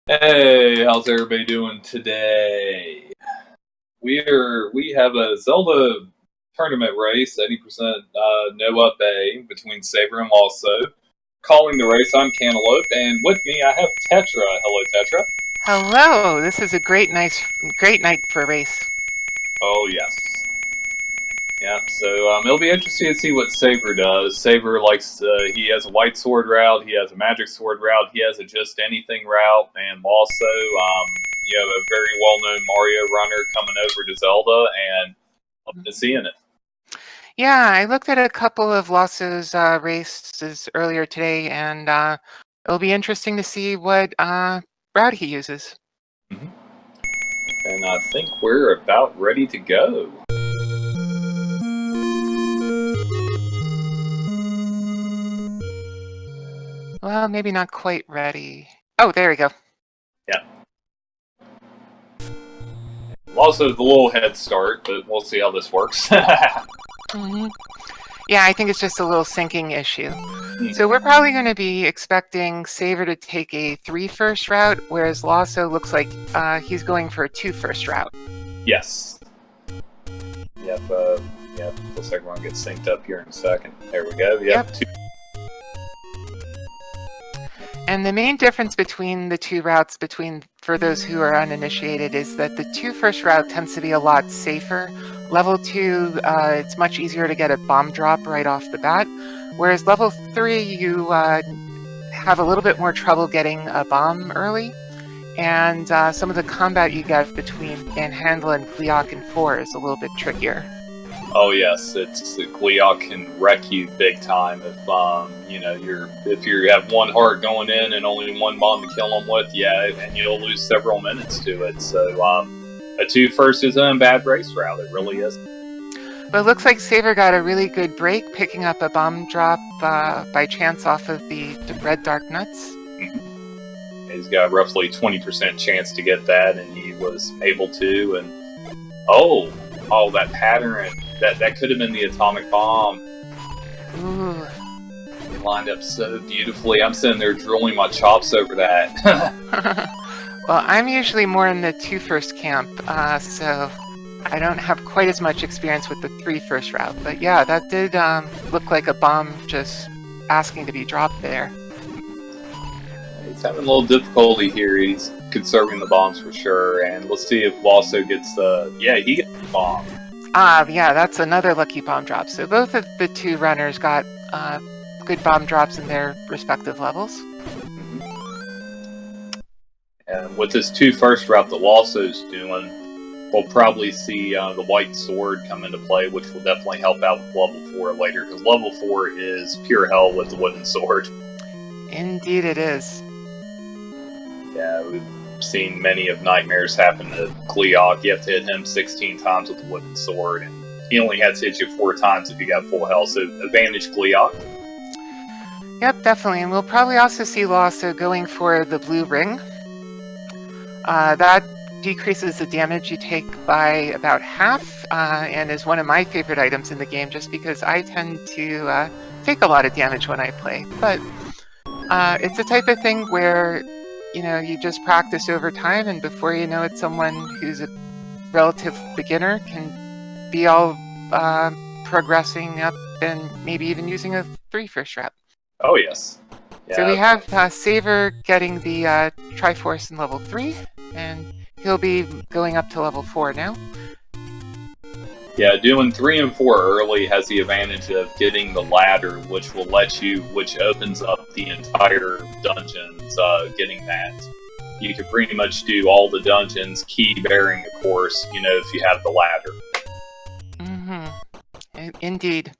Hey, how's everybody doing today? We have a Zelda tournament race, 80% no up A between Saber and Lawso. Calling the race, I'm Cantaloupe, and with me I have Tetra. Hello, Tetra. Hello, this is a great night for a race. Oh yes, yeah. So it'll be interesting to see what Saber does. Saber likes he has a white sword route, he has a magic sword route, he has a just anything route, and also you have a very well known Mario runner coming over to Zelda, and love to seeing it. Yeah, I looked at a couple of Lawso's races earlier today, and it'll be interesting to see what route he uses. Mhm. And I think we're about ready to go. Well, maybe not quite ready. Oh, there we go. Yeah. Also, the little head start, but we'll see how this works. hmm Yeah, I think it's just a little syncing issue. So we're probably going to be expecting Saver to take a 3 first route, whereas Lawso looks like he's going for a 2 first route. Yes. Yep. Yep. Looks like we're gonna get synced up here in a second. There we go. Yep. Yep. And the main difference between the two routes, for those who are uninitiated, is that the 2 first route tends to be a lot safer. Level 2, it's much easier to get a bomb drop right off the bat, whereas level 3, you have a little bit more trouble getting a bomb early, and some of the combat you get between Manhandla and Gleeok in 4 is a little bit trickier. Oh yes, it's Gleeok can wreck you big time if if you have one heart going in and only one bomb to kill them with. Yeah, and you'll lose several minutes to it. So a 2 first isn't a bad race route. It really is. But it looks like Saver got a really good break, picking up a bomb drop by chance off of the red dark nuts. He's got roughly 20% chance to get that, and he was able to. And oh, that pattern that could have been the atomic bomb. Ooh. It lined up so beautifully. I'm sitting there drooling my chops over that. Well, I'm usually more in the 2 first camp, so I don't have quite as much experience with the 3 first route. But yeah, that did look like a bomb just asking to be dropped there. He's having a little difficulty here. He's conserving the bombs for sure. And let's see if Lawso gets the. Yeah, he gets the bomb. Yeah, that's another lucky bomb drop. So both of the 2 runners got good bomb drops in their respective levels. And with this 2 first route that Lawso's doing, we'll probably see the white sword come into play, which will definitely help out with level 4 later, because level 4 is pure hell with the wooden sword. Indeed it is. Yeah, we've seen many of nightmares happen to Gleeok. You have to hit him 16 times with the wooden sword, and he only has to hit you 4 times if you got full health, so advantage Gleeok. Yep, definitely. And we'll probably also see Lawso going for the blue ring. That decreases the damage you take by about half, and is one of my favorite items in the game just because I tend to take a lot of damage when I play. But it's the type of thing where, you just practice over time, and before you know it, someone who's a relative beginner can be all progressing up and maybe even using a 3 first route. Oh, yes. Yeah. So we have Saver getting the Triforce in level 3, and he'll be going up to level 4 now. Yeah, doing 3 and 4 early has the advantage of getting the ladder, which opens up the entire dungeons, getting that. You can pretty much do all the dungeons, key bearing, of course, if you have the ladder. Mm-hmm. Indeed.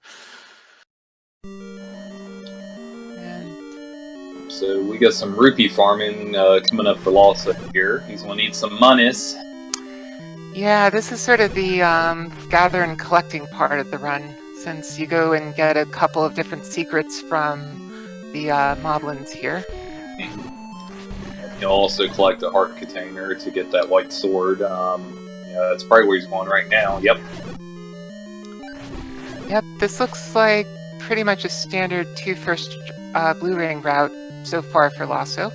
So we got some rupee farming coming up for Lawso here. He's going to need some monies. Yeah, this is sort of the gather and collecting part of the run, since you go and get a couple of different secrets from the moblins here. You'll also collect a heart container to get that white sword. That's probably where he's going right now. Yep. Yep, this looks like pretty much a standard 2 first blue ring route so far for Lawso.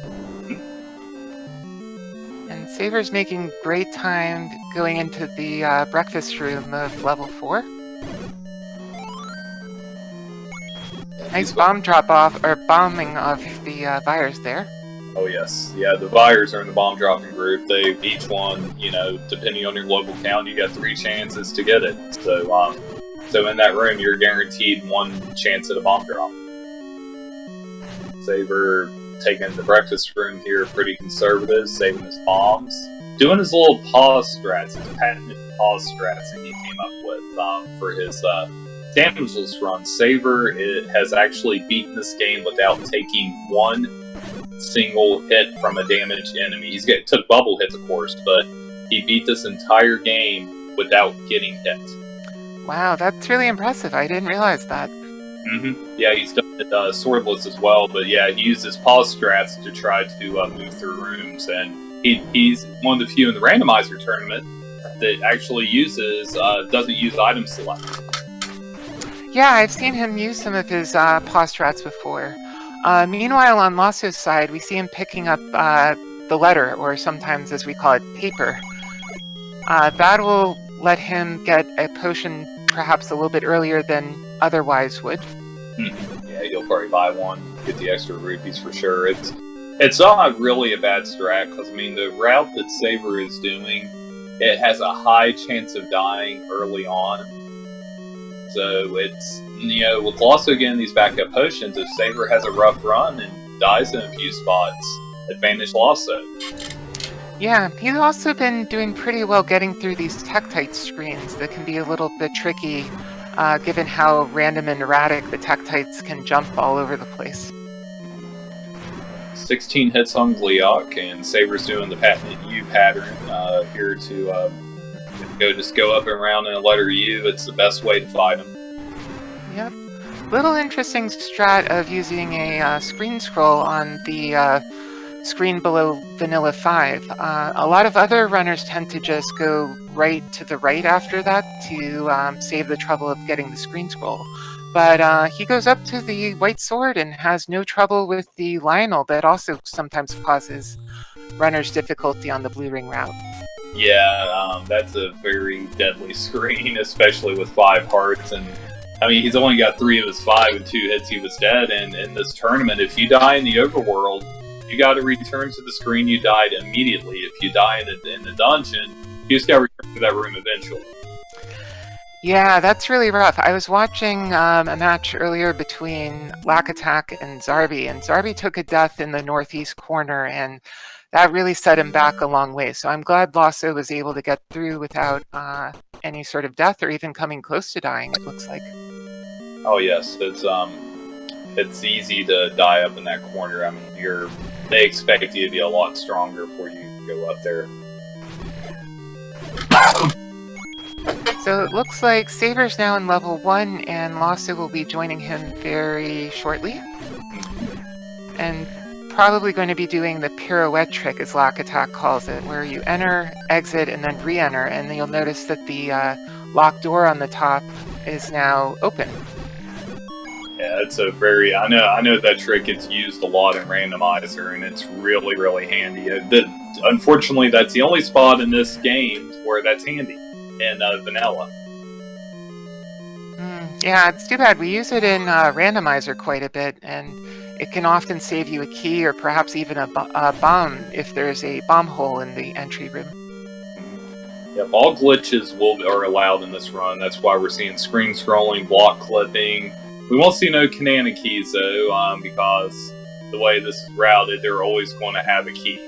Saber's making great time going into the breakfast room of level 4. Nice bomb drop-off, or bombing of the buyers there. Oh yes, yeah. The buyers are in the bomb dropping group. They each one, depending on your local count, you got 3 chances to get it. So in that room, you're guaranteed 1 chance at a bomb drop. Saber taking the breakfast room here, pretty conservative, saving his bombs, doing his little pause strats, his patented pause strats that he came up with for his damageless run. Saber has actually beaten this game without taking 1 single hit from a damaged enemy. Took bubble hits, of course, but he beat this entire game without getting hit. Wow, that's really impressive. I didn't realize that. Yeah, he's done it swordless as well, but yeah, he uses pause strats to try to move through rooms, and he's one of the few in the randomizer tournament that actually doesn't use item select. Yeah, I've seen him use some of his pause strats before. Meanwhile, on Lawso's side, we see him picking up the letter, or sometimes, as we call it, paper. That will let him get a potion perhaps a little bit earlier than otherwise would. Yeah, he'll probably buy 1, get the extra rupees for sure. It's not really a bad strat, because, the route that Saber is doing, it has a high chance of dying early on. So it's, with Lawso getting these backup potions, if Saber has a rough run and dies in a few spots, advantage Lawso. Yeah, he's also been doing pretty well getting through these Tektite screens that can be a little bit tricky, given how random and erratic the Tektites can jump all over the place. 16 hits on Gleok, and Saber's doing the patented U pattern here to go up and around in a letter U. It's the best way to fight him. Yep. Little interesting strat of using a screen scroll on the screen below Vanilla 5. A lot of other runners tend to just go right to the right after that to save the trouble of getting the screen scroll. But he goes up to the white sword and has no trouble with the Lionel that also sometimes causes runners difficulty on the blue ring route. Yeah, that's a very deadly screen, especially with 5 hearts. And he's only got 3 of his 5, and 2 hits he was dead. And in this tournament, if you die in the overworld, you got to return to the screen you died immediately. If you die in the dungeon, you just got to return to that room eventually. Yeah, that's really rough. I was watching a match earlier between Lack Attack and Zarby took a death in the northeast corner, and that really set him back a long way. So I'm glad Lawso was able to get through without any sort of death or even coming close to dying, it looks like. Oh yes, it's easy to die up in that corner. They expect you to be a lot stronger before you go up there. So it looks like Saber's now in level 1, and Lawso will be joining him very shortly. And probably going to be doing the pirouette trick, as Lack Attack calls it, where you enter, exit, and then re-enter, and you'll notice that the locked door on the top is now open. Yeah, it's a very... I know that trick gets used a lot in Randomizer, and it's really, really handy. Unfortunately, that's the only spot in this game where that's handy, in Vanilla. Yeah, it's too bad. We use it in Randomizer quite a bit, and it can often save you a key or perhaps even a bomb if there's a bomb hole in the entry room. Yep, all glitches are allowed in this run. That's why we're seeing screen scrolling, block clipping. We won't see no Kanana keys, though, because the way this is routed, they're always going to have a key.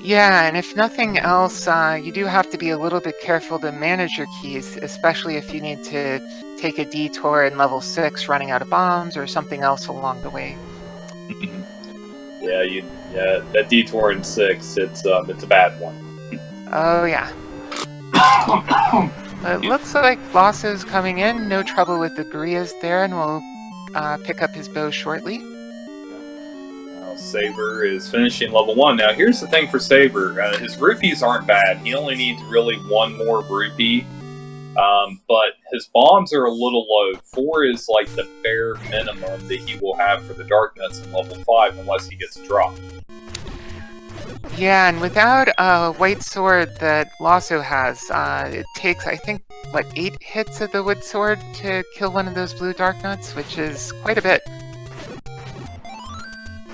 Yeah, and if nothing else, you do have to be a little bit careful to manage your keys, especially if you need to take a detour in level 6 running out of bombs or something else along the way. Yeah, that detour in 6, it's a bad one. Oh, yeah. It looks like Lawso's coming in. No trouble with the Gurias there, and we'll pick up his bow shortly. Saber is finishing level 1. Now, here's the thing for Saber. His rupees aren't bad. He only needs really 1 more rupee. But his bombs are a little low. 4 is like the bare minimum that he will have for the Dark Nuts in level 5 unless he gets dropped. Yeah, and without a white sword that Lawso has, it takes, I think, what, 8 hits of the wood sword to kill one of those blue dark nuts, which is quite a bit.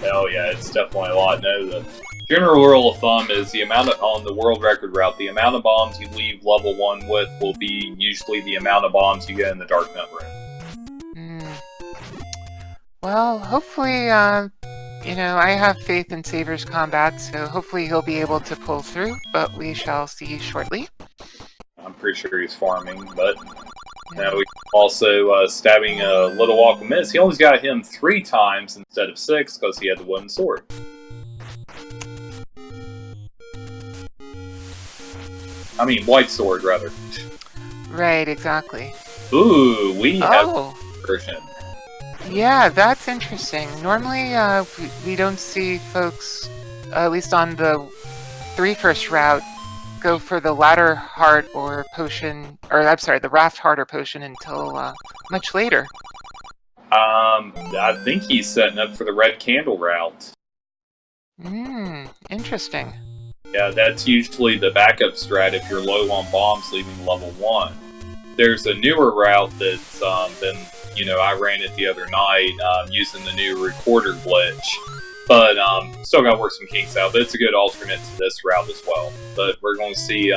Oh yeah, it's definitely a lot. No, the general rule of thumb is the amount of, on the world record route, the amount of bombs you leave level 1 with will be usually the amount of bombs you get in the dark nut room. Well, hopefully, I have faith in Saber's combat, so hopefully he'll be able to pull through, but we shall see shortly. I'm pretty sure he's farming, but now we also stabbing a little walk and miss. He only got him 3 times instead of 6 because he had the wooden sword. I mean, white sword, rather. Right, exactly. Ooh, we have version. Yeah, that's interesting. Normally, we don't see folks, at least on the 3 first route, go for the ladder heart or potion, or I'm sorry, the raft heart or potion until much later. I think he's setting up for the red candle route. Interesting. Yeah, that's usually the backup strat if you're low on bombs leaving level 1. There's a newer route that's been, I ran it the other night using the new recorder glitch. But still got to work some kinks out. But it's a good alternate to this route as well. But we're going to see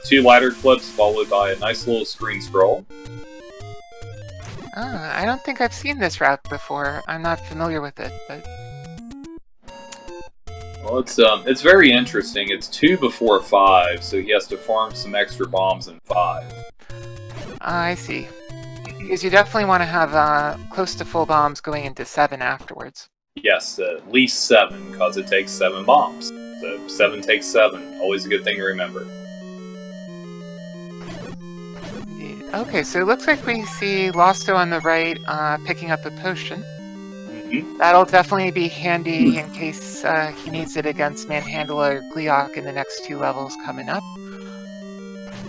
2 ladder clips followed by a nice little screen scroll. I don't think I've seen this route before. I'm not familiar with it, but... Well, it's very interesting. It's 2 before 5, so he has to farm some extra bombs in 5. I see. Because you definitely want to have close to full bombs going into 7 afterwards. Yes, at least 7, because it takes 7 bombs. So 7 takes 7. Always a good thing to remember. Okay, so it looks like we see Lawso on the right picking up a potion. That'll definitely be handy in case he needs it against Manhandla or Gleeok in the next 2 levels coming up.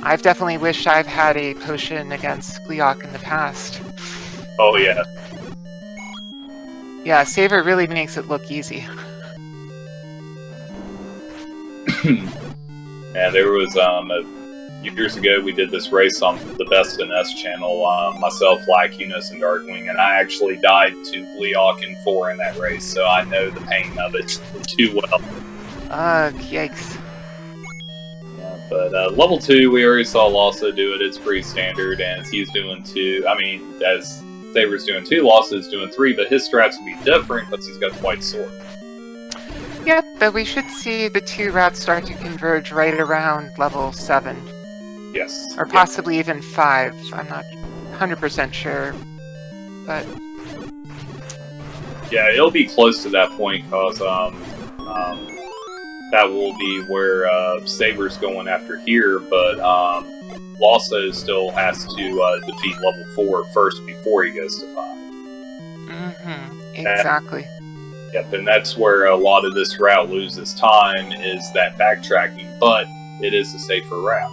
I've definitely wished I've had a potion against Gleeok in the past. Oh yeah. Yeah, Saber really makes it look easy. And there was years ago we did this race on the Best in S channel, myself, Lacunus, and Darkwing, and I actually died to Gleeok in 4 in that race, so I know the pain of it too well. Yikes. Yeah, but level 2, we already saw Lawso do it. It's pretty standard, and he's doing 2. I mean, as Saber's doing 2, Lawso's doing 3, but his strats will be different because he's got the white sword. Yep, but we should see the 2 routes start to converge right around level 7. Yes. Or possibly even 5. I'm not 100% sure, but... Yeah, it'll be close to that point, because that will be where Saber's going after here, but Lawso still has to defeat level 4 first before he goes to 5. Exactly. Yep, and that's where a lot of this route loses time, is that backtracking, but it is a safer route.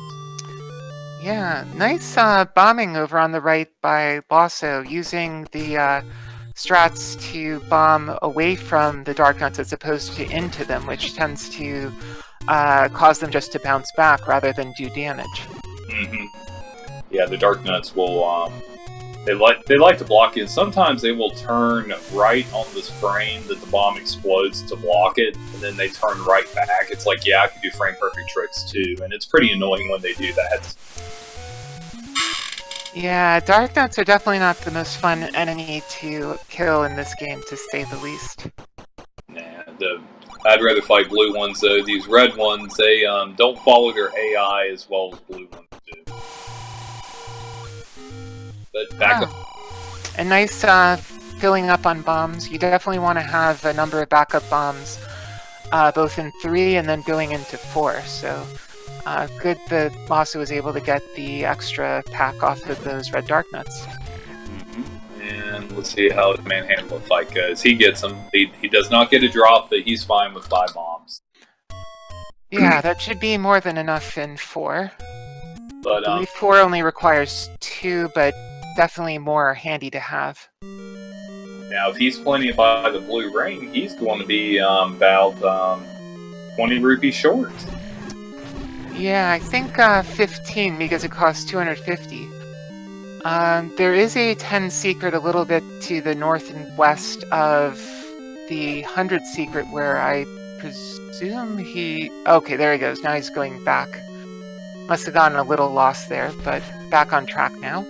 Yeah, nice bombing over on the right by Lawso, using the strats to bomb away from the Dark Nuts as opposed to into them, which tends to cause them just to bounce back rather than do damage. Yeah, the Dark Nuts will they like to block it. Sometimes they will turn right on this frame that the bomb explodes to block it, and then they turn right back. It's like, yeah, I can do frame perfect tricks too, and it's pretty annoying when they do that. Yeah, Dark Nuts are definitely not the most fun enemy to kill in this game, to say the least. Nah, I'd rather fight blue ones though. These red ones, they don't follow their AI as well as blue ones do. But back up. And nice filling up on bombs. You definitely want to have a number of backup bombs, both in 3 and then going into 4. So good that Lawso was able to get the extra pack off of those red Dark Nuts. And let's see how the Manhandla fight goes. He gets them. He does not get a drop, but he's fine with 5 bombs. Yeah, that should be more than enough in 4. But I believe 4 only requires 2, but definitely more handy to have. Now, if he's playing by the blue ring, he's going to be about 20 rupees short. Yeah, I think 15 because it costs 250. There is a 10 secret a little bit to the north and west of the 100 secret where I presume he... Okay, there he goes. Now he's going back. Must have gotten a little lost there, but back on track now.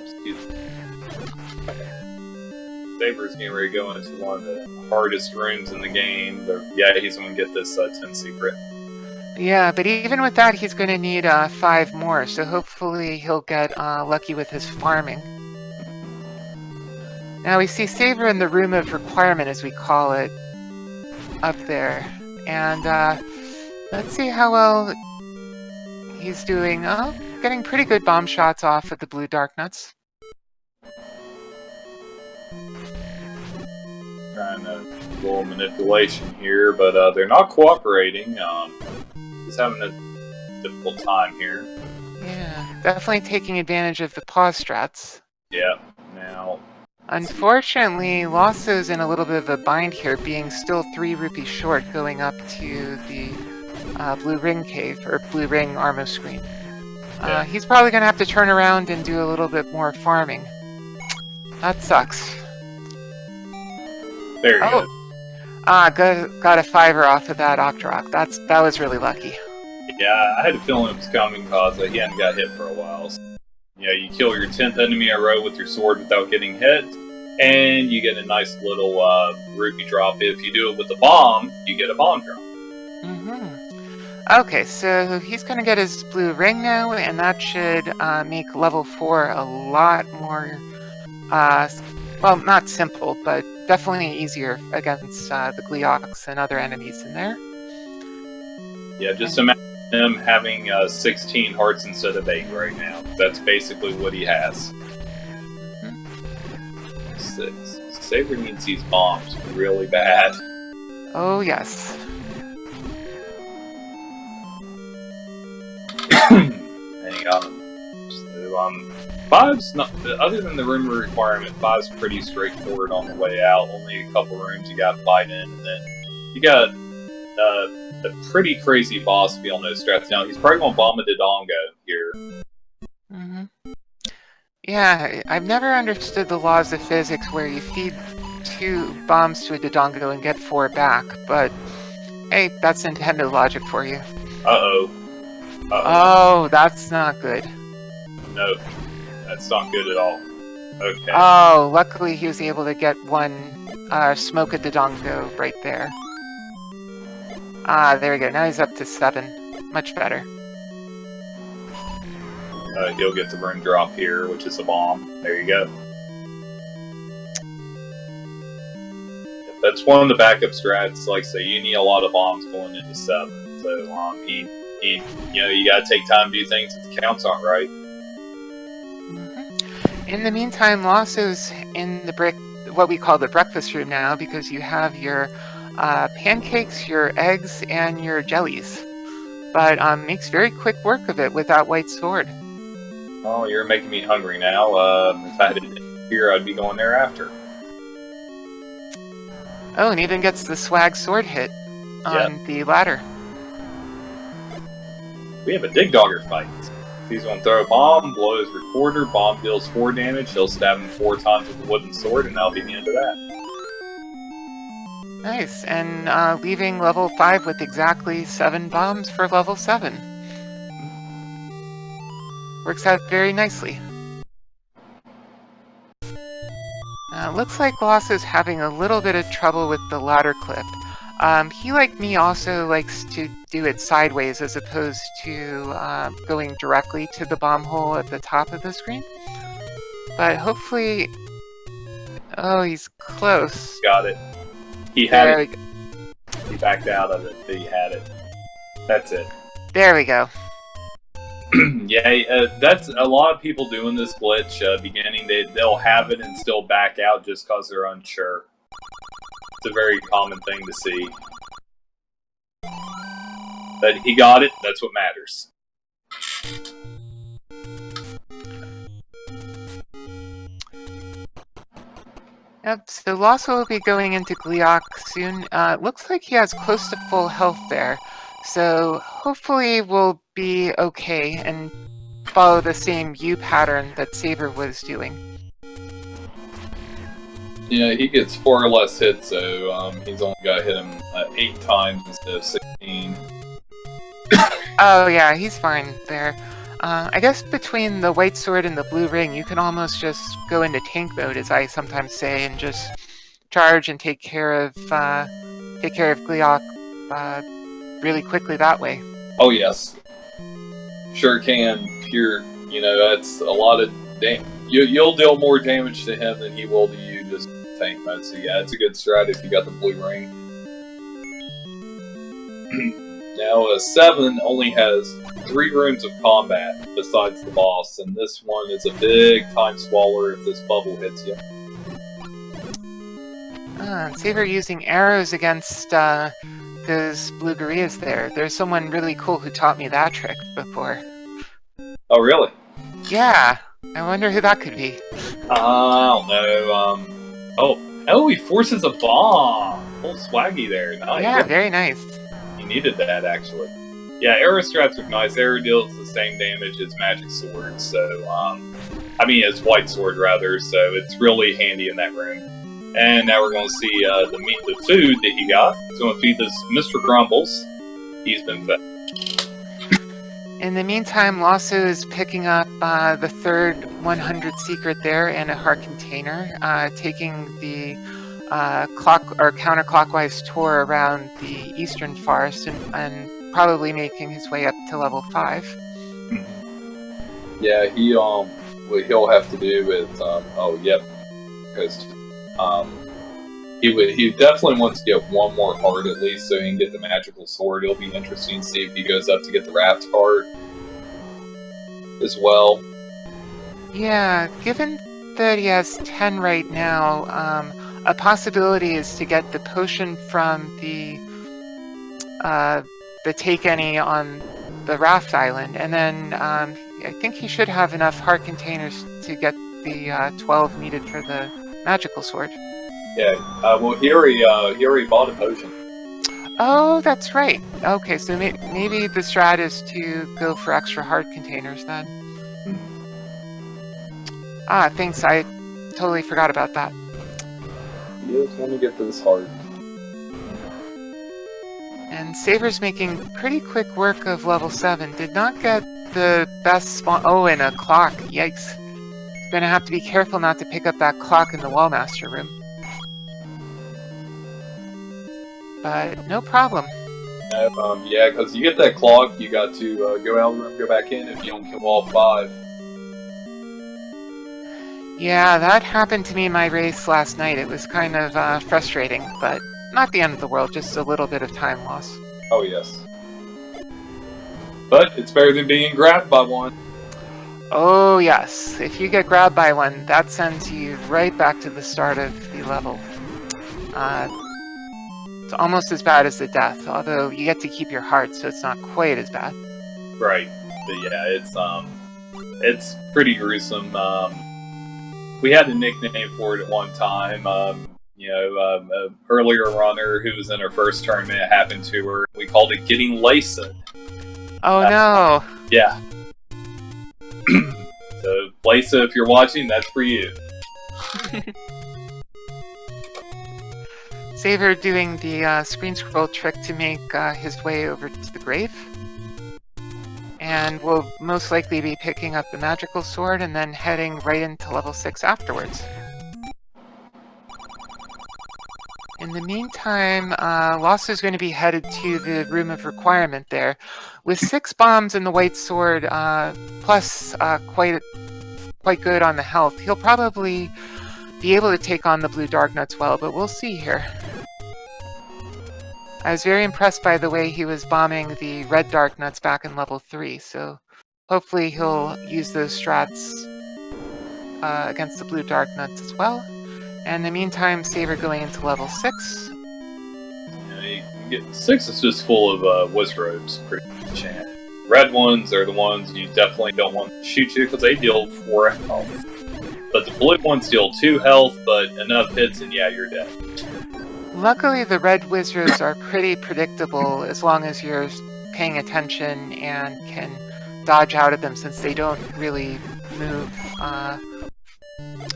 Excuse me. Saber's getting ready to go into one of the hardest rooms in the game. Yeah, he's going to get this 10 secret. Yeah, but even with that, he's going to need 5 more, so hopefully he'll get lucky with his farming. Now we see Saber in the room of requirement, as we call it, up there. And let's see how well he's doing. Oh, getting pretty good bomb shots off of the blue dark nuts. Trying a little manipulation here, but they're not cooperating. He's having a difficult time here. Yeah, definitely taking advantage of the pause strats. Yeah, now... Unfortunately, Lawso's in a little bit of a bind here, being still 3 rupees short going up to the blue ring cave, or blue ring Armo screen. Yeah. He's probably going to have to turn around and do a little bit more farming. That sucks. There you go. Got a 5er off of that Octorok. That was really lucky. Yeah, I had a feeling it was coming because he hadn't got hit for a while. So, yeah, you kill your 10th enemy in a row with your sword without getting hit, and you get a nice little rupee drop. If you do it with a bomb, you get a bomb drop. Okay, so he's going to get his blue ring now, and that should make level 4 a lot more, well, not simple, but definitely easier against the Gleeoks and other enemies in there. Yeah, just imagine him having 16 hearts instead of 8 right now. That's basically what he has. 6. Saber needs these bombs really bad. Oh, yes. Hang on. So, 5's not, other than the room requirement, 5's pretty straightforward on the way out. Only a couple rooms you gotta fight in, and then you got a pretty crazy boss to be on those strats. Now, he's probably gonna bomb a Dodongo here. Yeah, I've never understood the laws of physics where you feed 2 bombs to a Dodongo and get 4 back, but hey, that's Nintendo logic for you. Uh-oh. Oh, that's not good. No, that's not good at all. Okay. Oh, luckily he was able to get 1 smoke a Dodongo right there. There we go. Now he's up to 7. Much better. He'll get the rune drop here, which is a bomb. There you go. That's one of the backup strats. Like I say, you need a lot of bombs going into 7. So you gotta take time to do things if the counts aren't right. In the meantime, Lawso's in the what we call the breakfast room now, because you have your pancakes, your eggs, and your jellies. But makes very quick work of it with that white sword. Oh, you're making me hungry now. If I had it here, I'd be going there after. Oh, and even gets the swag sword hit on the ladder. We have a dig dogger fight. He's going to throw a bomb, blow his recorder, bomb deals 4 damage, he'll stab him 4 times with a wooden sword, and that'll be the end of that. Nice, and leaving level 5 with exactly 7 bombs for level 7. Works out very nicely. Looks like Lawso's having a little bit of trouble with the ladder clip. He, like me, also likes to do it sideways as opposed to going directly to the bomb hole at the top of the screen. But hopefully... Oh, he's close. Got it. He had it. He backed out of it, but he had it. That's it. There we go. Yeah, that's a lot of people doing this glitch. Beginning, they'll have it and still back out just because they're unsure. It's a very common thing to see. But he got it. That's what matters. Yep, so Lawso will be going into Gliok soon. It looks like he has close to full health there, so hopefully we'll be okay and follow the same U pattern that Saber was doing. Yeah, he gets 4 or less hits, so he's only got to hit him 8 times instead of 16. Oh yeah, he's fine there. I guess between the white sword and the blue ring, you can almost just go into tank mode, as I sometimes say, and just charge and take care of Gliok really quickly that way. Oh yes, sure can. That's a lot of damage. You'll deal more damage to him than he will to you just tank mode. So yeah, it's a good strat if you got the blue ring. Now 7 only has 3 rooms of combat besides the boss, and this one is a big time swaller if this bubble hits you. Saber using arrows against those blue gorillas there. There's someone really cool who taught me that trick before. Oh really? Yeah, I wonder who that could be. I don't know. Oh, he forces a bomb. Full swaggy there. Nice. Yeah, very nice. He needed that, actually. Yeah, arrow strats are nice. Arrow deals the same damage as magic sword, so, as white sword, rather, so it's really handy in that room. And now we're going to see the food that he got. He's going to feed this Mr. Grumbles. He's been fed. In the meantime, Lawso is picking up the third 100 secret there and a heart container, taking the counterclockwise tour around the eastern forest and probably making his way up to level 5. Yeah, what he'll have to do is, because he definitely wants to get one more heart at least so he can get the magical sword. It'll be interesting to see if he goes up to get the raft heart as well. Yeah, given that he has 10 right now, a possibility is to get the potion from the Take Any on the raft island, and then I think he should have enough heart containers to get the 12 needed for the magical sword. Yeah, he already bought a potion. Oh, that's right. Okay, so maybe the strat is to go for extra heart containers then. Ah, thanks, I totally forgot about that. You just want to get this heart. And Saber's making pretty quick work of level 7. Did not get the best spawn. Oh, and a clock. Yikes. Gonna have to be careful not to pick up that clock in the Wallmaster room. But no problem. Yeah, because you get that clock, you got to go out of the room, go back in if you don't kill all 5. Yeah, that happened to me in my race last night. It was kind of frustrating, but not the end of the world, just a little bit of time loss. Oh, yes. But it's better than being grabbed by one. Oh, yes. If you get grabbed by one, that sends you right back to the start of the level. It's almost as bad as the death, although you get to keep your heart, so it's not quite as bad. Right. But yeah, it's pretty gruesome. We had a nickname for it at one time. Earlier runner who was in her first tournament, it happened to her. We called it getting Lawso. Oh no! Yeah. So, Lawso, if you're watching, that's for you. Saber doing the screen scroll trick to make his way over to the grave. And we'll most likely be picking up the magical sword and then heading right into level 6 afterwards. In the meantime, Lawso's going to be headed to the Room of Requirement there. With 6 bombs and the white sword, plus quite good on the health, he'll probably be able to take on the blue dark nuts well, but we'll see here. I was very impressed by the way he was bombing the red dark nuts back in level 3, so hopefully he'll use those strats against the blue dark nuts as well. And in the meantime, Saber going into level 6. Yeah, 6 is just full of Wizrobes, pretty much. Red ones are the ones you definitely don't want to shoot you because they deal 4 health. But the blue ones deal 2 health, but enough hits and yeah, you're dead. Luckily, the red wizards are pretty predictable as long as you're paying attention and can dodge out of them, since they don't really move,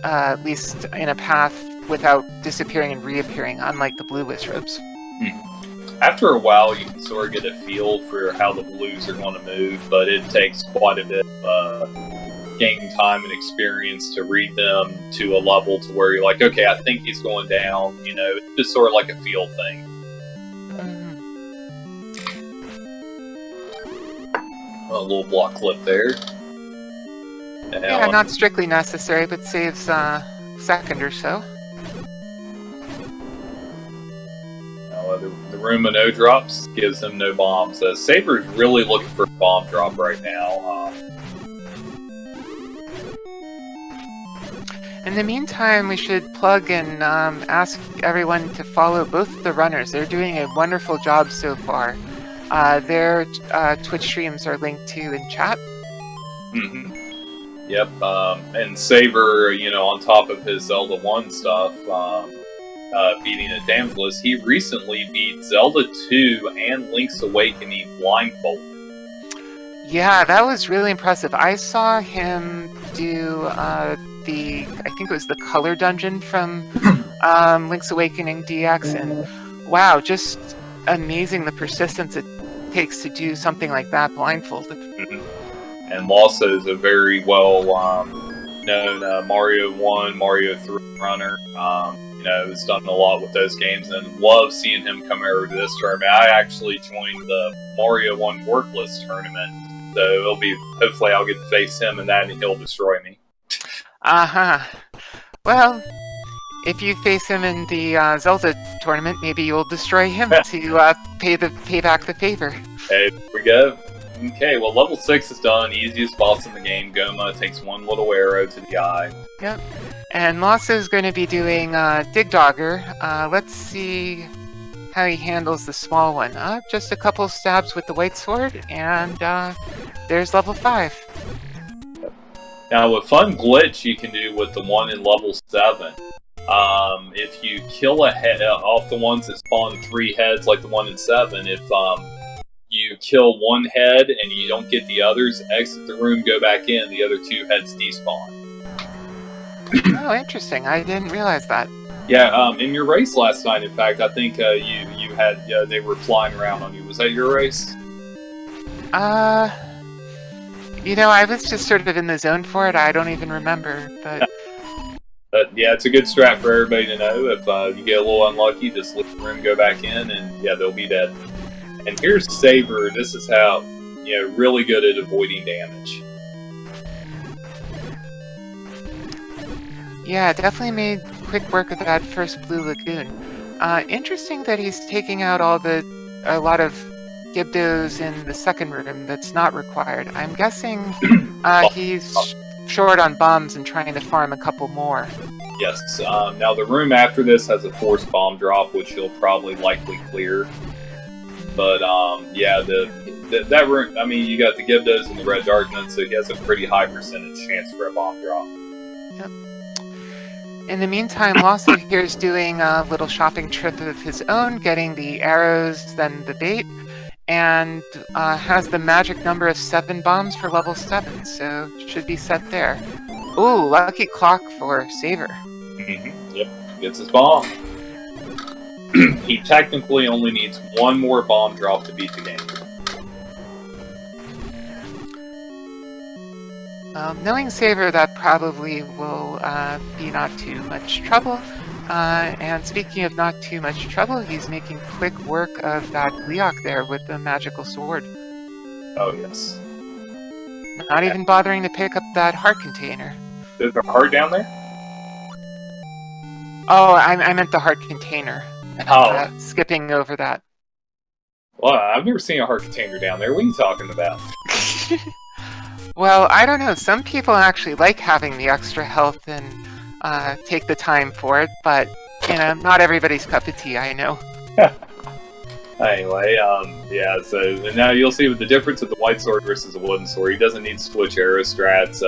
at least in a path, without disappearing and reappearing, unlike the blue wizards. After a while, you can sort of get a feel for how the blues are going to move, but it takes quite a bit of game time and experience to read them to a level to where you're like, okay, I think he's going down. You know, it's just sort of like a feel thing. A little block clip there. Yeah, not strictly necessary, but saves a second or so. The room of no drops gives him no bombs. Saber's really looking for a bomb drop right now. In the meantime, we should plug and ask everyone to follow both the runners. They're doing a wonderful job so far. Their Twitch streams are linked to in chat. Yep, and Saber, you know, on top of his Zelda 1 stuff, beating a Damselus, he recently beat Zelda 2 and Link's Awakening blindfolded. Yeah, that was really impressive. I saw him do I think it was the color dungeon from Link's Awakening DX, and wow, just amazing the persistence it takes to do something like that blindfolded. And Lawso is a very well known Mario 1, Mario 3 runner. You know, has done a lot with those games, and love seeing him come over to this tournament. I actually joined the Mario 1 Workless tournament, so it'll be, hopefully I'll get to face him in that and he'll destroy me. Well, if you face him in the Zelda tournament, maybe you'll destroy him to pay back the favor. Hey, there we go. Okay, well, level 6 is done. Easiest boss in the game. Goma takes one little arrow to the eye. Yep. And Lawso is going to be doing Dig Dogger. Let's see how he handles the small one. Just a couple stabs with the white sword, and there's level 5. Now, a fun glitch you can do with the one in level 7, if you kill a head off the ones that spawn 3 heads, like the one in 7, if you kill one head and you don't get the others, exit the room, go back in, the other 2 heads despawn. Oh, interesting. I didn't realize that. Yeah, in your race last night, in fact, I think you had, they were flying around on you. Was that your race? You know, I was just sort of in the zone for it. I don't even remember, but... But yeah, it's a good strat for everybody to know. If you get a little unlucky, just leave the room, go back in, and yeah, they'll be dead. And here's Saber. This is how, you know, really good at avoiding damage. Yeah, definitely made quick work of that first Blue Lagoon. Interesting that he's taking out a lot of Gibdos in the second room that's not required. I'm guessing he's short on bombs and trying to farm a couple more. Yes. Now the room after this has a forced bomb drop, which he'll probably likely clear. But yeah, that room. I mean, you got the Gibdos and the Red Darkness, so he has a pretty high percentage chance for a bomb drop. Yep. In the meantime, Lawso here is doing a little shopping trip of his own, getting the arrows, then the bait, and has the magic number of 7 bombs for level 7, so should be set there. Ooh, lucky clock for Saber. Yep, gets his bomb. He technically only needs one more bomb drop to beat the game. Knowing Saber, that probably will be not too much trouble. And speaking of not too much trouble, he's making quick work of that Leok there with the magical sword. Oh, yes. Not even bothering to pick up that heart container. Is there a heart down there? Oh, I meant the heart container. Oh. Skipping over that. Well, I've never seen a heart container down there. What are you talking about? Well, I don't know. Some people actually like having the extra health and take the time for it, but, you know, not everybody's cup of tea, I know. Anyway, yeah, so and now you'll see the difference of the white sword versus the wooden sword. He doesn't need to switch arrow strats.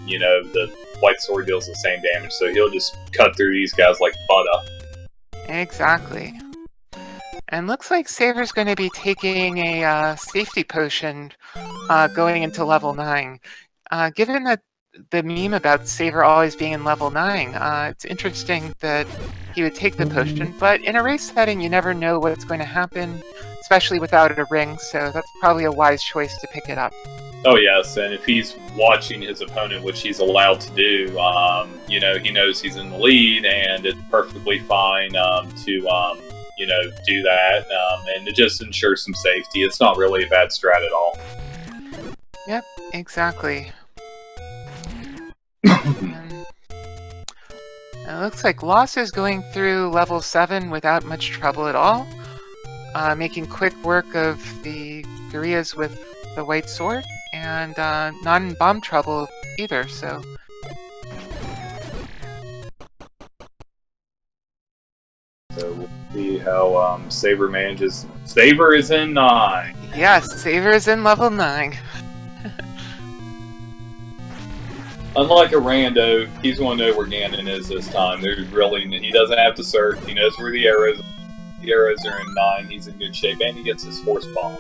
You know, the white sword deals the same damage, so he'll just cut through these guys like butter. Exactly. And looks like Saber's going to be taking a safety potion going into level 9. Given that the meme about Saber always being in level 9, it's interesting that he would take the potion, but in a race setting you never know what's going to happen, especially without a ring, so that's probably a wise choice to pick it up. Oh yes, and if he's watching his opponent, which he's allowed to do, you know, he knows he's in the lead, and it's perfectly fine to you know, do that, and it just ensures some safety. It's not really a bad strat at all. Yep, exactly. It looks like Lawso is going through level 7 without much trouble at all, making quick work of the gorillas with the white sword, and not in bomb trouble either, so... So we'll see how Saber manages. Saber is in 9! Yes, Saber is in level 9. Unlike a rando, he's going to know where Ganon is this time. There's really, he doesn't have to search. He knows where the arrows are in 9. He's in good shape, and he gets his force bomb.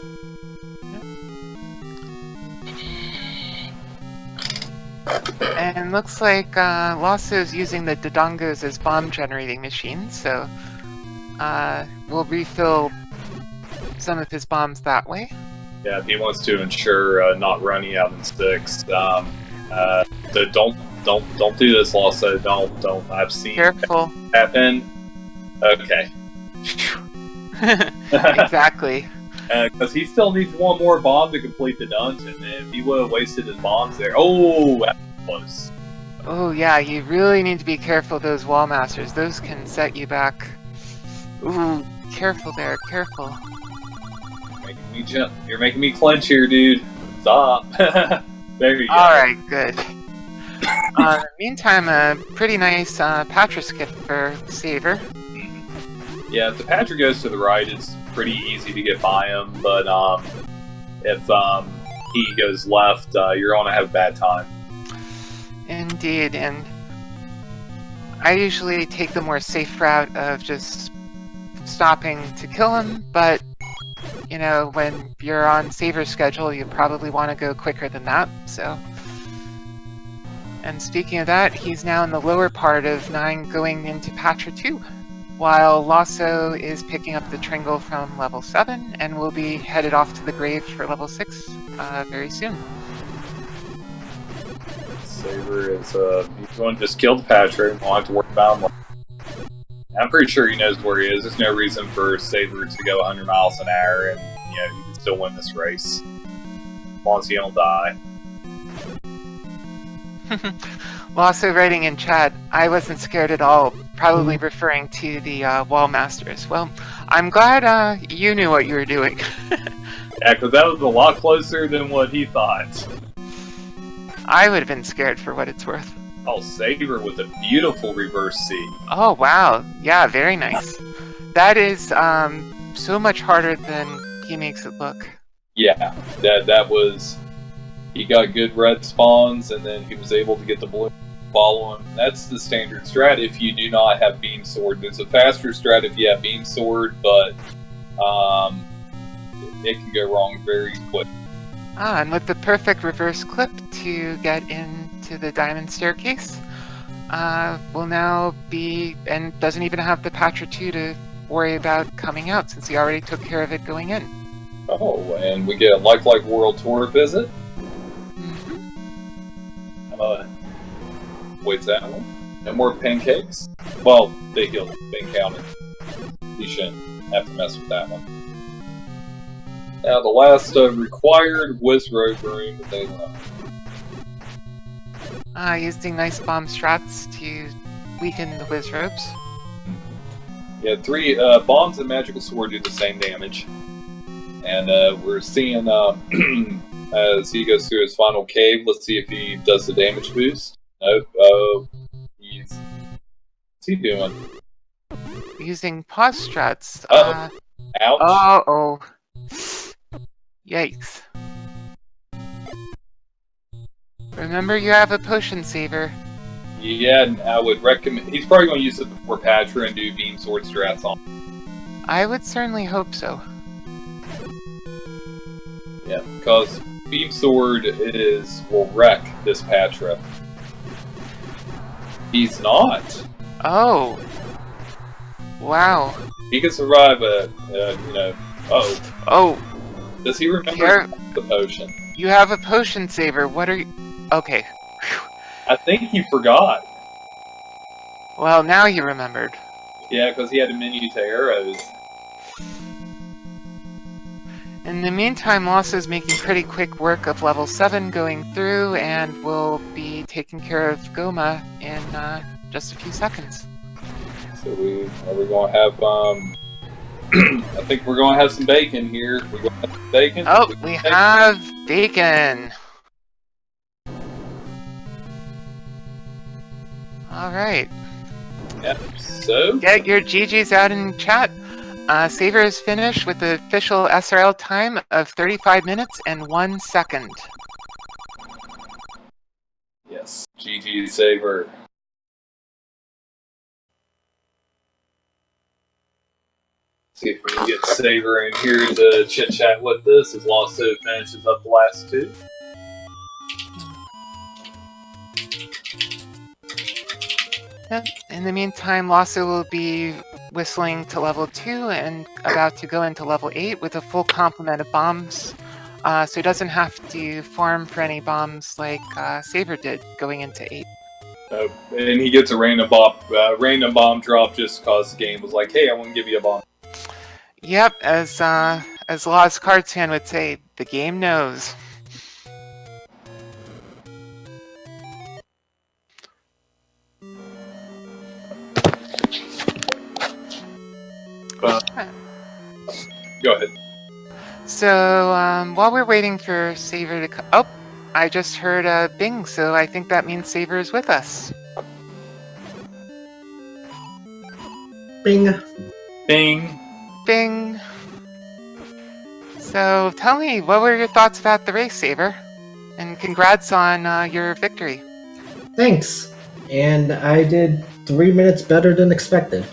And looks like Lawso is using the Dodongos as bomb generating machines, so we'll refill some of his bombs that way. Yeah, he wants to ensure not running out in 6. So don't do this, Lawso. Don't. I've seen Careful. that happen. Okay. Exactly. Because he still needs one more bomb to complete the dungeon. And if he would have wasted his bombs there, oh, that was close. Oh yeah, you really need to be careful of those wall masters. Those can set you back. Ooh, careful there, careful. You're making me clench here, dude. Stop. There you go. Alright, good. Meantime, a pretty nice Patras gift for Saber. Yeah, if the Patra goes to the right, it's pretty easy to get by him, but if he goes left, you're going to have a bad time. Indeed, and I usually take the more safe route of just stopping to kill him, but you know, when you're on Saber's schedule, you probably want to go quicker than that, so... And speaking of that, he's now in the lower part of 9 going into Patra 2, while Lawso is picking up the Tringle from level 7, and will be headed off to the grave for level 6 very soon. Saber is, he's going to just kill the Patra and won't have to worry about him. I'm pretty sure he knows where he is. There's no reason for Saber to go 100 miles an hour, and you know, he can still win this race. As long as he don't die. Lawso writing in chat, I wasn't scared at all, probably referring to the Wall Masters. Well, I'm glad you knew what you were doing. Yeah, because that was a lot closer than what he thought. I would have been scared for what it's worth. Oh, Saber with a beautiful reverse C. Oh, wow. Yeah, very nice. That is so much harder than he makes it look. Yeah, that was... He got good red spawns, and then he was able to get the blue follow him. That's the standard strat if you do not have Beam Sword. There's a faster strat if you have Beam Sword, but it can go wrong very quick. Ah, and with the perfect reverse clip to get into the diamond staircase, will now be, and doesn't even have the Patra 2 to worry about coming out since he already took care of it going in. Oh, and we get a Like World Tour visit. Wait, that one? No more pancakes? Well, they healed been counted. You shouldn't have to mess with that one. Now, the last required Wizrobe room that they left. Using nice bomb strats to weaken the Wizrobes. Yeah, 3 bombs and magical sword do the same damage. And we're seeing as he goes through his final cave, let's see if he does the damage boost. Nope. Oh, what's he doing? Using pause strats. Ouch. Oh. Yikes. Remember, you have a potion saver. Yeah, and I would recommend. He's probably going to use it before Patra and do beam sword strats on. I would certainly hope so. Yeah, because beam sword will wreck this Patra. He's not. Oh. Wow. He can survive Oh. Does he remember the potion? You have a potion saver. What are you? Okay. I think he forgot. Well, now he remembered. Yeah, because he had a menu to arrows. In the meantime, Lawso's making pretty quick work of level 7 going through, and we'll be taking care of Goma in just a few seconds. So we're going to have I think we're going to have some bacon here. We're going to have some bacon. Oh, we have bacon. All right. Yeah. So get your GGs out in chat. Saver is finished with the official SRL time of 35 minutes and 1 second. Yes, GG Saver. See if we can get Saver in here to chit chat with us as Lawso finishes up the last two. Yep. In the meantime, Lawso will be whistling to level 2 and about to go into level 8 with a full complement of bombs. So he doesn't have to farm for any bombs like Saver did going into 8. And he gets a random bomb drop just because the game was like, hey, I want to give you a bomb. Yep, as Lost Cards fan would say, the game knows. Go ahead. So, while we're waiting for Saver to come... Oh, I just heard a bing, so I think that means Saver is with us. Bing. Bing. Bing. So, tell me, what were your thoughts about the race, Saver? And congrats on your victory. Thanks. And I did 3 minutes better than expected.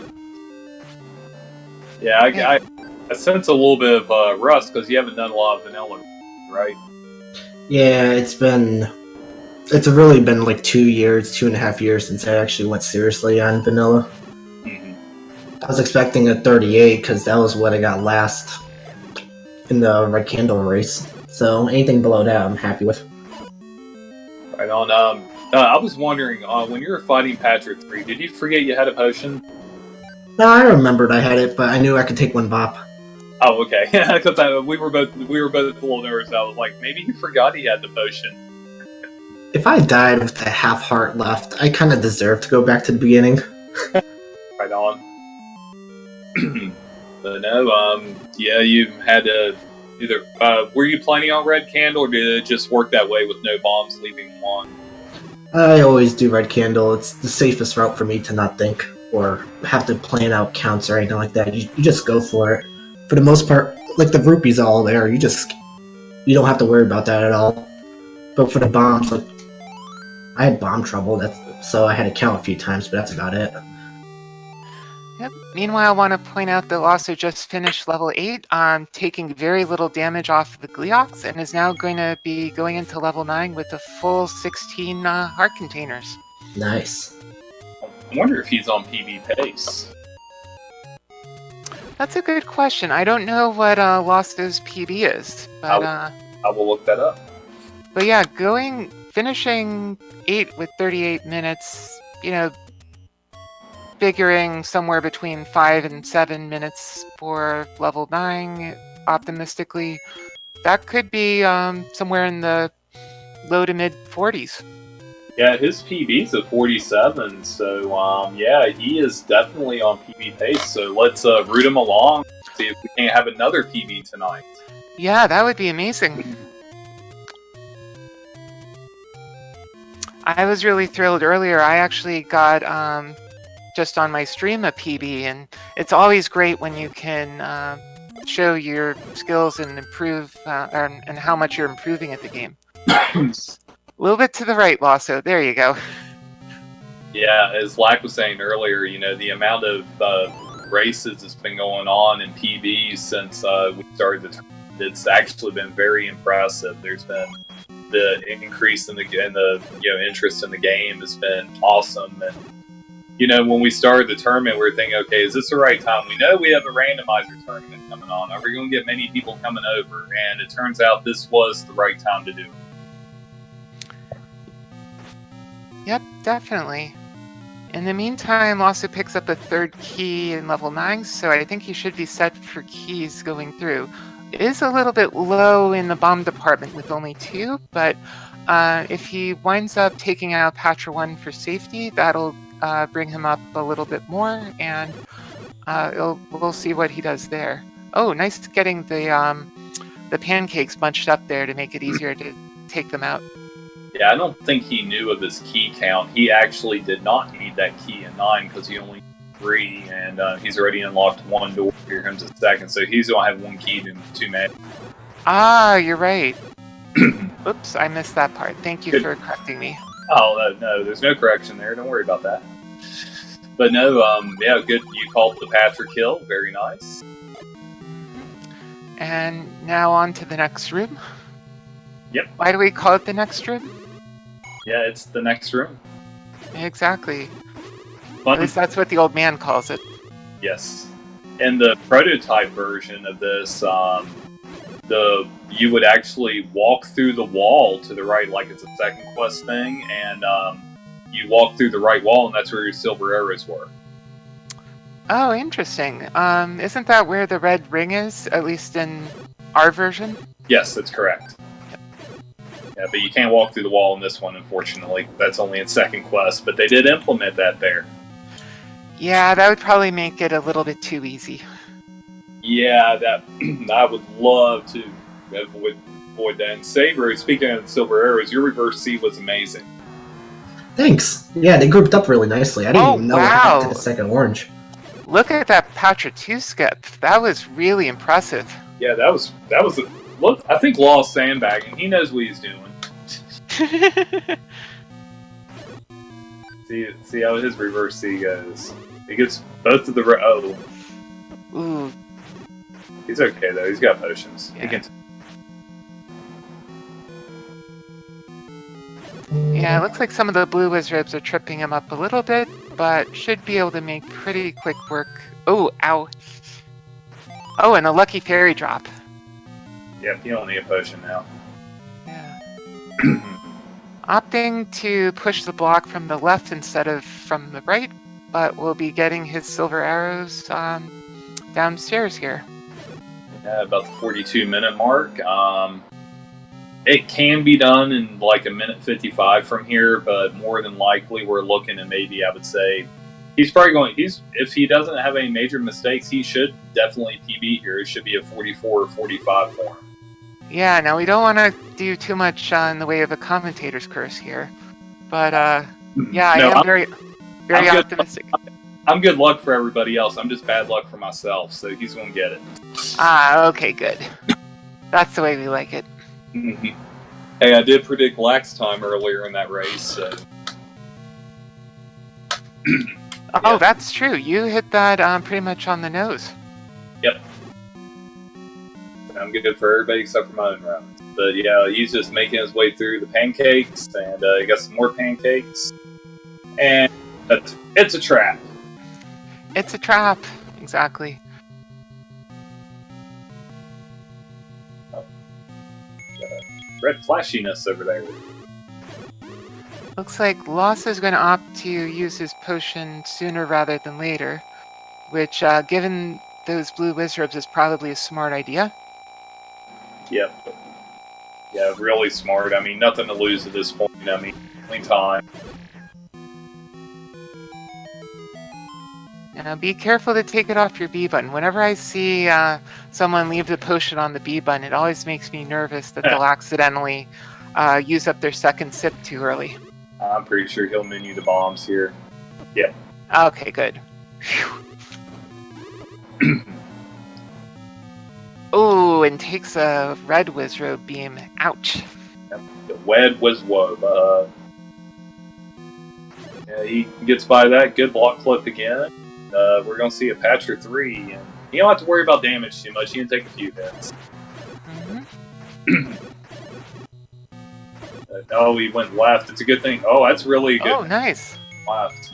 Yeah, I sense a little bit of rust because you haven't done a lot of vanilla, right? Yeah, it's really been like 2 years, 2.5 years since I actually went seriously on vanilla. I was expecting a 38 because that was what I got last in the Red Candle race. So anything below that, I'm happy with. Right on. I was wondering, when you were fighting Patrick 3, did you forget you had a potion? No, I remembered I had it, but I knew I could take one bop. Oh, okay. Because we were both a little nervous. I was like, maybe he forgot he had the potion. If I died with a half heart left, I kind of deserve to go back to the beginning. Right on. But no, yeah, you had to either. Were you planning on Red Candle, or did it just work that way with no bombs leaving one? I always do Red Candle. It's the safest route for me to not think or have to plan out counts or anything like that. You just go for it. For the most part, like the rupees all there, you don't have to worry about that at all. But for the bombs, like I had bomb trouble, so I had to count a few times, but that's about it. Yep. Meanwhile, I want to point out that Lawso just finished level 8, taking very little damage off of the Gleox, and is now going to be going into level 9 with a full 16 heart containers. Nice. I wonder if he's on PB pace. That's a good question. I don't know what Lawso's PB is, but I will look that up. But yeah, finishing 8 with 38 minutes, figuring somewhere between 5 and 7 minutes for level 9, optimistically, that could be somewhere in the low to mid 40s. Yeah, his PB's at 47, so yeah, he is definitely on PB pace. So let's root him along, see if we can't have another PB tonight. Yeah, that would be amazing. I was really thrilled earlier. I actually got just on my stream a PB, and it's always great when you can show your skills and improve, and how much you're improving at the game. Oops. A little bit to the right, Lawso. There you go. Yeah, as Lack was saying earlier, the amount of races that's been going on in PB since we started the tournament, it's actually been very impressive. There's been the increase in the interest in the game has been awesome. And when we started the tournament, we were thinking, okay, is this the right time? We know we have a randomizer tournament coming on. Are we going to get many people coming over? And it turns out this was the right time to do it. Yep, definitely. In the meantime, Lawso picks up a third key in level 9, so I think he should be set for keys going through. It is a little bit low in the bomb department with only 2, but if he winds up taking out Patra 1 for safety, that'll bring him up a little bit more, and we'll see what he does there. Oh, nice getting the pancakes bunched up there to make it easier to take them out. Yeah, I don't think he knew of his key count. He actually did not need that key in 9 because he only needed 3, and he's already unlocked 1 door. Here comes a second, so he's going to have 1 key to 2 men. Ah, you're right. Oops, I missed that part. Thank you for correcting me. Oh, no, there's no correction there. Don't worry about that. But no, yeah, good. You called the Patra kill. Very nice. And now on to the next room. Yep. Why do we call it the next room? Yeah, it's the next room. Exactly. Fun. At least that's what the old man calls it. Yes. In the prototype version of this, you would actually walk through the wall to the right, like it's a second quest thing, and you walk through the right wall, and that's where your silver arrows were. Oh, interesting. Isn't that where the red ring is, at least in our version? Yes, that's correct. Yeah, but you can't walk through the wall in this one, unfortunately. That's only in second quest, but they did implement that there. Yeah, that would probably make it a little bit too easy. Yeah, that I would love to avoid that. And Saber, speaking of the silver arrows, your reverse C was amazing. Thanks. Yeah, they grouped up really nicely. I didn't even know what happened to the second orange. Look at that Patra 2 skip. That was really impressive. Yeah, that was look. I think Law's sandbagging. He knows what he's doing. See how his reverse C goes. He gets both of the Ooh. He's okay though. He's got potions. Yeah. He can. Yeah, it looks like some of the blue wizards are tripping him up a little bit, but should be able to make pretty quick work. Oh, ow. Oh, and a lucky fairy drop. Yep, you don't need a potion now. Yeah. Opting to push the block from the left instead of from the right, but we'll be getting his silver arrows downstairs here. Yeah, about the 42-minute mark. It can be done in like a minute 55 from here, but more than likely we're looking at maybe, I would say, he's probably going, if he doesn't have any major mistakes, he should definitely PB here. It should be a 44 or 45 for him. Yeah, now we don't want to do too much in the way of a commentator's curse here, but yeah, No, I'm very optimistic. I'm good luck for everybody else. I'm just bad luck for myself, so he's going to get it. Ah, okay, good. That's the way we like it. Mm-hmm. Hey, I did predict lax time earlier in that race, so... Oh, Yeah. that's true. You hit that pretty much on the nose. Yep. I'm good for everybody except for my own round. But yeah, he's just making his way through the pancakes, and he got some more pancakes. And it's a trap. It's a trap. Exactly. Red flashiness over there. Looks like Lawso is going to opt to use his potion sooner rather than later, which, given those blue wizards, is probably a smart idea. Yep. Yeah, really smart. I mean, nothing to lose at this point. I mean, only time. Now, be careful to take it off your B button. Whenever I see someone leave the potion on the B button, it always makes me nervous that they'll accidentally use up their second sip too early. I'm pretty sure he'll menu the bombs here. Yep. Okay, good. Phew. Oh, and takes a red Wizrobe beam. Ouch. The Wed was woe. Yeah, he gets by that. Good block clip again. We're going to see a Patcher 3. And you don't have to worry about damage too much. You can take a few hits. Oh, he went left. It's a good thing. Oh, that's really good. Oh, nice. Left.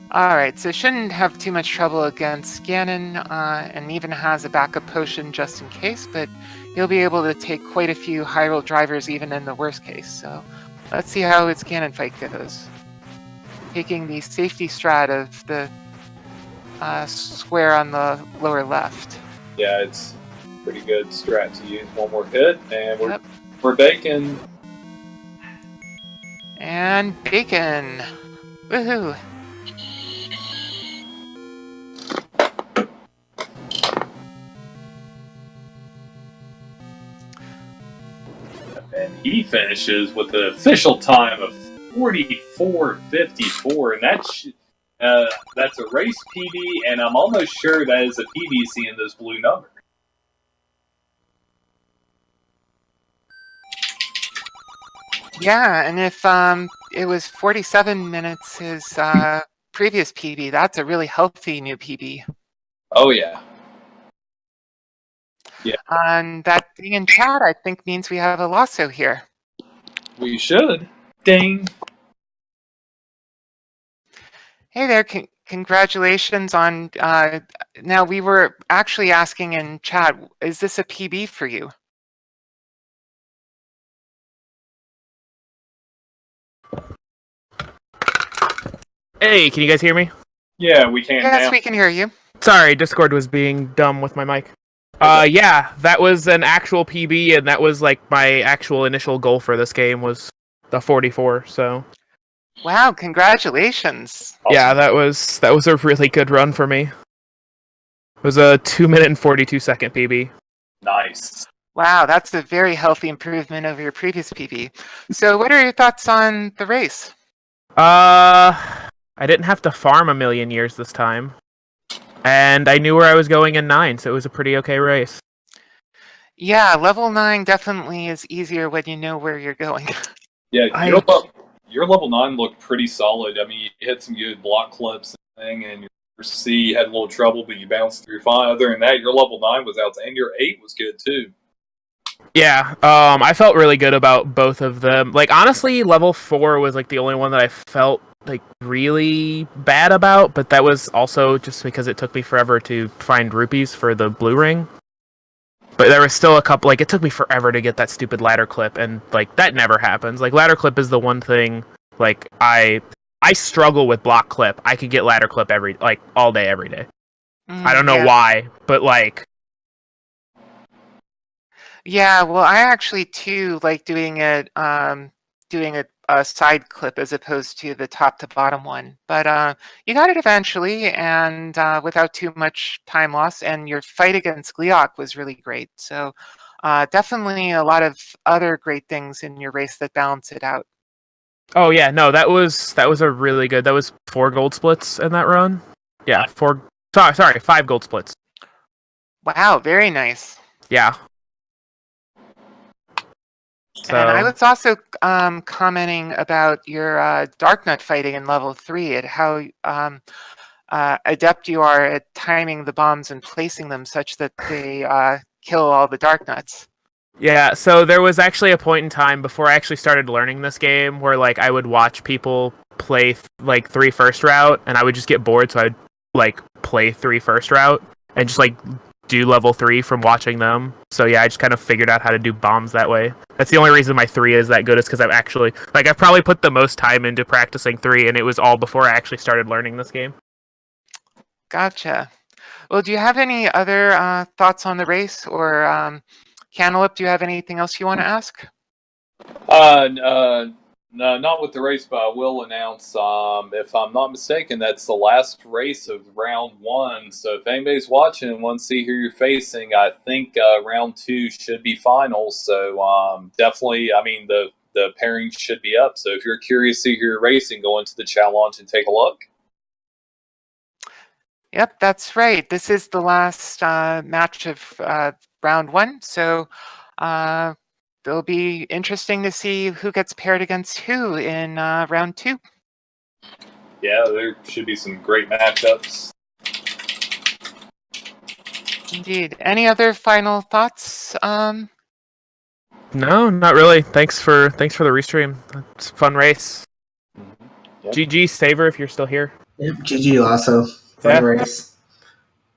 Alright, so shouldn't have too much trouble against Ganon, and even has a backup potion just in case, but he'll be able to take quite a few Hyrule drivers even in the worst case, so let's see how its Ganon fight goes. Taking the safety strat of the square on the lower left. Yeah, it's pretty good strat to use. One more hit, and we're baking. And bacon! Woohoo! And he finishes with the official time of 44:54, and that's a race PB, and I'm almost sure that is a PB seeing this blue number. Yeah, and if it was 47 minutes his previous PB, that's a really healthy new PB. Oh yeah. Yeah. And that thing in chat, I think, means we have a Lawso here. We should. Ding. Hey there, congratulations on... now, we were actually asking in chat, is this a PB for you? Hey, can you guys hear me? Yeah, we can Yes, now. we can hear you. Sorry, Discord was being dumb with my mic. Yeah, that was an actual PB, and that was like my actual initial goal for this game was the 44. So Wow, congratulations! Awesome. yeah, that was a really good run for me. It was a 2-minute and 42-second PB. Nice. Wow, that's a very healthy improvement over your previous PB. So, what are your thoughts on the race? I didn't have to farm a million years this time. And I knew where I was going in 9, so it was a pretty okay race. Yeah, level 9 definitely is easier when you know where you're going. Yeah, your level 9 looked pretty solid. I mean, you hit some good block clips and thing, and your C had a little trouble, but you bounced through fine. Other than that, your level 9 was out, and your 8 was good too. Yeah, I felt really good about both of them. Like, honestly, level 4 was like the only one that I felt like really bad about, but that was also just because it took me forever to find rupees for the blue ring. But there was still a couple, like, it took me forever to get that stupid ladder clip, and like that never happens. Like, ladder clip is the one thing, like, I struggle with block clip. I could get ladder clip all day, every day. I don't know why, but like... Yeah, well, I actually too like doing it, doing a side clip as opposed to the top to bottom one. But you got it eventually, and without too much time loss. And your fight against Gleok was really great. So definitely a lot of other great things in your race that balance it out. Oh yeah, no, that was a really good. That was 4 gold splits in that run. Yeah, 4. Sorry, 5 gold splits. Wow, very nice. Yeah. So, and I was also commenting about your Dark Nut fighting in level 3 and how adept you are at timing the bombs and placing them such that they kill all the Dark Nuts. Yeah, so there was actually a point in time before I actually started learning this game where like I would watch people play like 3 first route, and I would just get bored, so I'd like play 3 first route and just like do level 3 from watching them. So yeah, I just kind of figured out how to do bombs that way. That's the only reason my 3 is that good, is because I've actually, like, I've probably put the most time into practicing 3, and it was all before I actually started learning this game. Gotcha. Well, do you have any other thoughts on the race, or Cantaloupe, do you have anything else you want to ask? No, not with the race, but I will announce, if I'm not mistaken, that's the last race of round 1. So if anybody's watching and wants to see who you're facing, I think round 2 should be finals. So definitely, I mean, the pairings should be up. So if you're curious to see who you're racing, go into the challenge and take a look. Yep, that's right. This is the last match of round 1, so it'll be interesting to see who gets paired against who in round 2. Yeah, there should be some great matchups. Indeed. Any other final thoughts? No, not really. Thanks for the restream. It's a fun race. Yep. GG Saver if you're still here. Yep, GG Lawso. Fun Yeah. race.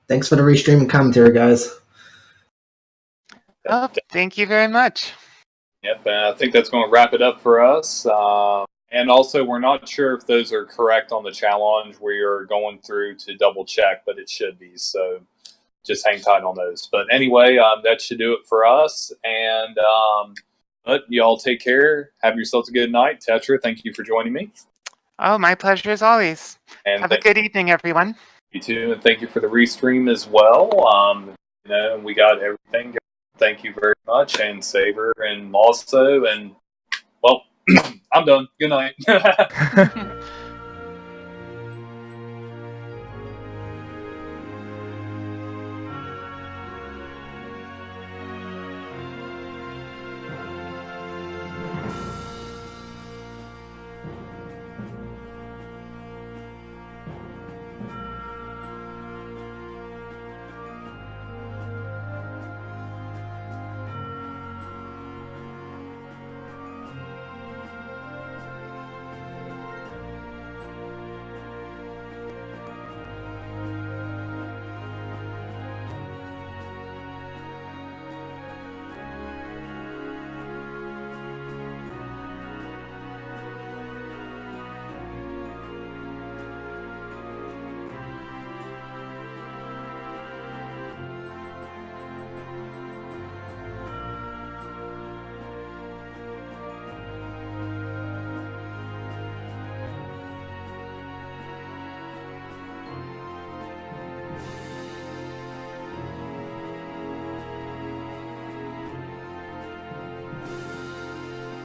Thanks for the restream and commentary, guys. Oh, thank you very much. Yep, I think that's going to wrap it up for us. And also, we're not sure if those are correct on the challenge. We are going through to double check, but it should be. So just hang tight on those. But anyway, that should do it for us. And but y'all take care. Have yourselves a good night. Tetra, thank you for joining me. Oh, my pleasure as always. And Have a good evening, everyone. You too, and thank you for the restream as well. We got everything. Thank you very much, and Saber and Lawso, and well, I'm done. Good night.